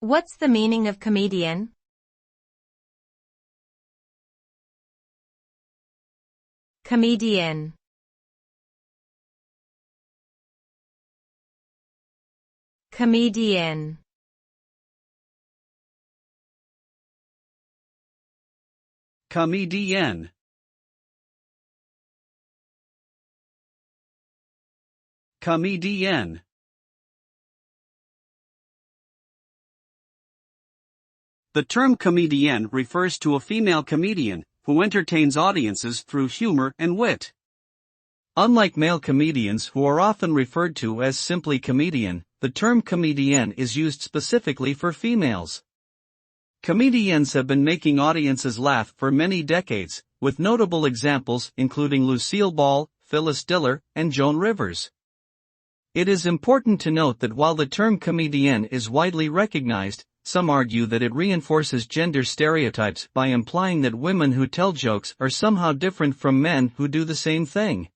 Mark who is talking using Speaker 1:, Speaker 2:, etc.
Speaker 1: What's the meaning of comedian? Comedienne. Comedienne.
Speaker 2: Comedienne. Comedienne. The term comedienne refers to a female comedian who entertains audiences through humor and wit. Unlike male comedians who are often referred to as simply comedian, the term comedienne is used specifically for females. Comediennes have been making audiences laugh for many decades, with notable examples including Lucille Ball, Phyllis Diller, and Joan Rivers. It is important to note that while the term comedienne is widely recognized, some argue that it reinforces gender stereotypes by implying that women who tell jokes are somehow different from men who do the same thing.